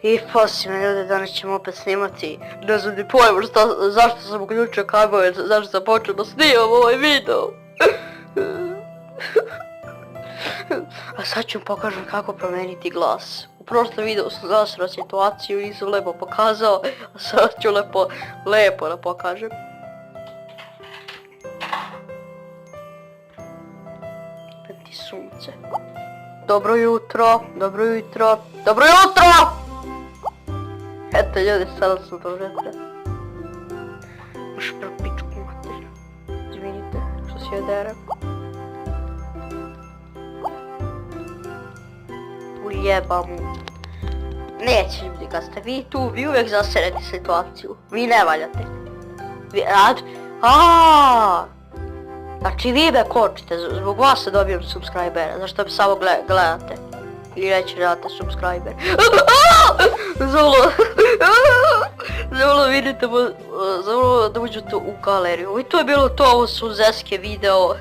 I posljedno ljudi, danas ćemo opet snimati, ne znam ni pojma zašto sam uključio kamer, zašto sam počeo da snimam ovaj video. A sad ću pokažem kako promijeniti glas. U prošlom videu sam zasrao situaciju, nisam lepo pokazao, a sad ću lepo da pokažem. Peti sunce. Dobro jutro, dobro jutro, dobro jutro! Eto ljudi, sada sam to vjetra. Už propičku mater. Izvinite što si oderem. Ujebamu. Neće ljudi, kad ste vi tu, vi uvijek zaserete situaciju. Vi ne valjate. Znači vi me kočite, zbog vas se dobijem subscribera, zašto me samo gledate. Ili neće date subscriber. Zolo vidite, zolo da uđete u galeriju. I to je bilo to, ovo su zeske video.